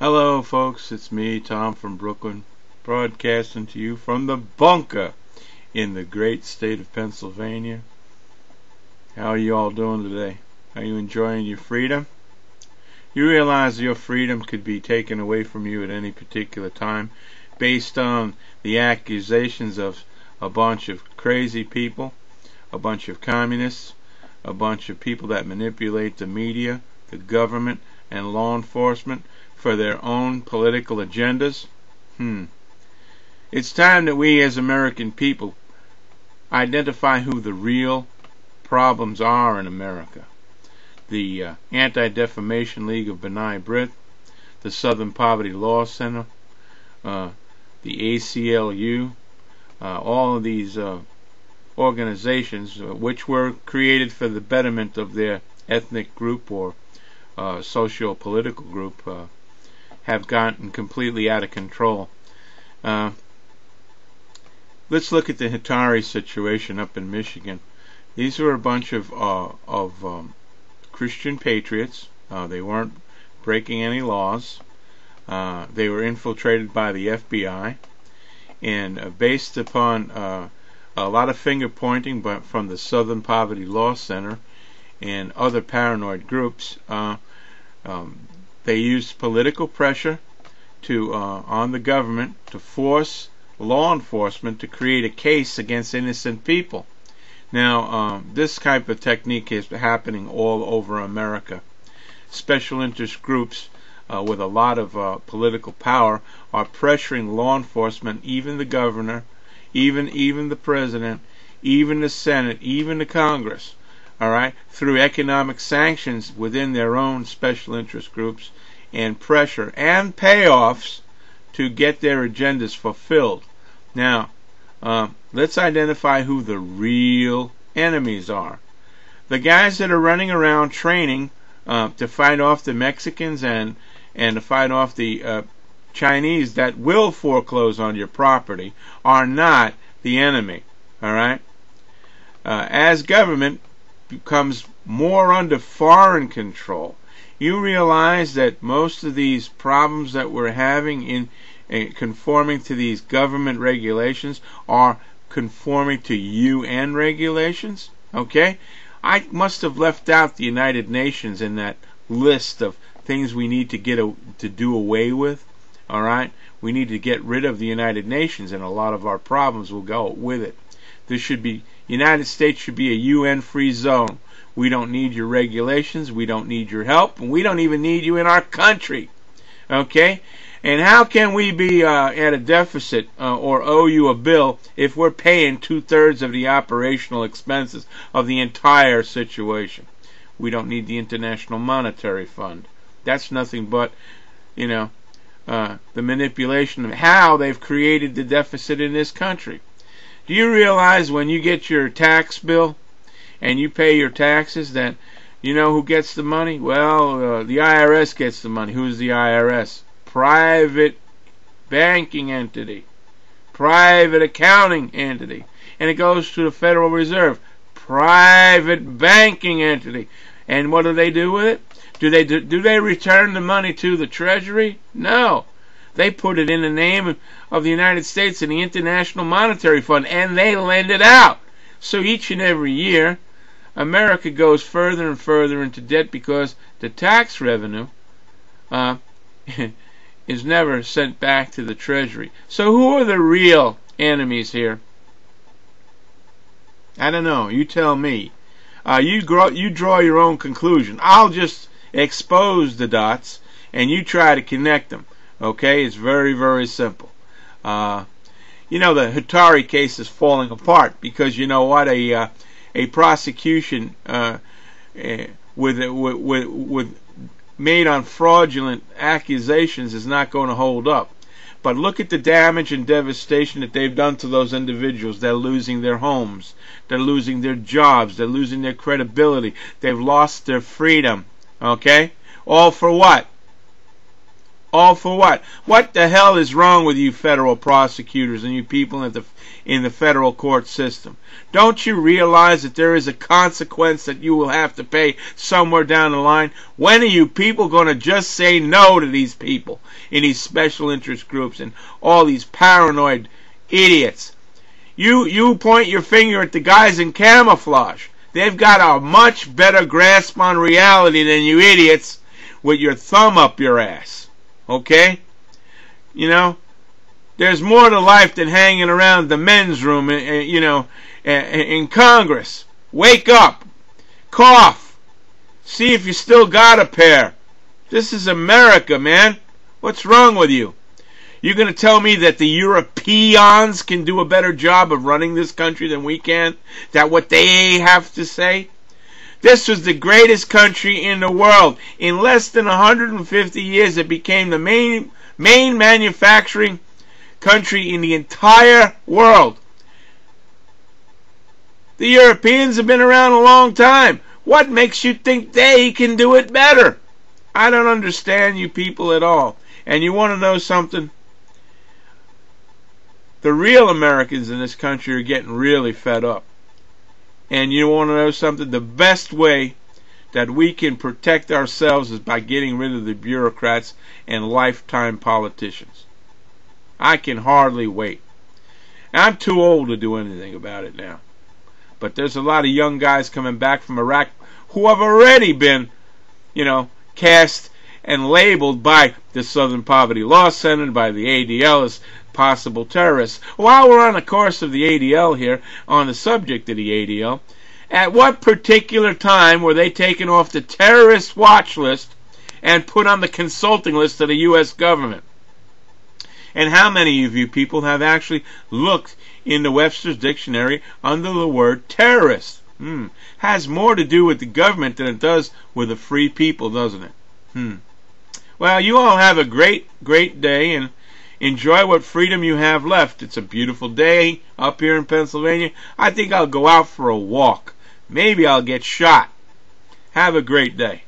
Hello folks, it's me, Tom from Brooklyn, broadcasting to you from the bunker in the great state of Pennsylvania. How are you all doing today? Are you enjoying your freedom? You realize your freedom could be taken away from you at any particular time based on the accusations of a bunch of crazy people, a bunch of communists, a bunch of people that manipulate the media, the government, and law enforcement for their own political agendas? It's time that we as American people identify who the real problems are in America. The Anti-Defamation League of B'nai B'rith, the Southern Poverty Law Center, the ACLU, all of these organizations which were created for the betterment of their ethnic group or socio-political group have gotten completely out of control. Let's look at the Hatari situation up in Michigan. These were a bunch of Christian patriots. They weren't breaking any laws. They were infiltrated by the FBI, and based upon a lot of finger pointing from the Southern Poverty Law Center and other paranoid groups, they used political pressure on the government to force law enforcement to create a case against innocent people. Now, this type of technique is happening all over America. Special interest groups with a lot of political power are pressuring law enforcement, even the governor, even the president, even the Senate, even the Congress, through economic sanctions within their own special interest groups and pressure and payoffs to get their agendas fulfilled. Now, let's identify who the real enemies are. The guys that are running around training to fight off the Mexicans and to fight off the Chinese that will foreclose on your property are not the enemy. As government becomes more under foreign control, you realize that most of these problems that we're having in conforming to these government regulations are conforming to UN regulations. I must have left out the United Nations in that list of things we need to do away with. We need to get rid of the United Nations, and a lot of our problems will go with it. United States should be a UN-free zone. We don't need your regulations, we don't need your help, and we don't even need you in our country. And how can we be at a deficit or owe you a bill if we're paying 2/3 of the operational expenses of the entire situation? We don't need the International Monetary Fund. That's nothing but, the manipulation of how they've created the deficit in this country. Do you realize when you get your tax bill and you pay your taxes that you know who gets the money? Well, the IRS gets the money. Who's the IRS? Private banking entity, private accounting entity, and it goes to the Federal Reserve, private banking entity. And what do they do with it? Do they return the money to the Treasury? No. They put it in the name of the United States and the International Monetary Fund, and they lend it out. So each and every year, America goes further and further into debt because the tax revenue is never sent back to the Treasury. So who are the real enemies here? I don't know. You tell me. You draw your own conclusion. I'll just expose the dots, and you try to connect them. It's very, very simple. The Hatari case is falling apart because you know what? A prosecution with made on fraudulent accusations is not going to hold up. But look at the damage and devastation that they've done to those individuals. They're losing their homes. They're losing their jobs. They're losing their credibility. They've lost their freedom. All for what? All for what? What the hell is wrong with you federal prosecutors and you people in the federal court system? Don't you realize that there is a consequence that you will have to pay somewhere down the line? When are you people going to just say no to these people in these special interest groups and all these paranoid idiots? You point your finger at the guys in camouflage. They've got a much better grasp on reality than you idiots with your thumb up your ass. Okay? You know, there's more to life than hanging around the men's room, in Congress. Wake up. Cough. See if you still got a pair. This is America, man. What's wrong with you? You're going to tell me that the Europeans can do a better job of running this country than we can? That what they have to say? This was the greatest country in the world. In less than 150 years, it became the main manufacturing country in the entire world. The Europeans have been around a long time. What makes you think they can do it better? I don't understand you people at all. And you want to know something? The real Americans in this country are getting really fed up. And you want to know something? The best way that we can protect ourselves is by getting rid of the bureaucrats and lifetime politicians. I can hardly wait. I'm too old to do anything about it now. But there's a lot of young guys coming back from Iraq who have already been, cast and labeled by the Southern Poverty Law Center and by the ADL as possible terrorists. While we're on the course of the ADL here, on the subject of the ADL, at what particular time were they taken off the terrorist watch list and put on the consulting list of the U.S. government? And how many of you people have actually looked in the Webster's Dictionary under the word terrorist? Has more to do with the government than it does with the free people, doesn't it? Well, you all have a great, great day, and enjoy what freedom you have left. It's a beautiful day up here in Pennsylvania. I think I'll go out for a walk. Maybe I'll get shot. Have a great day.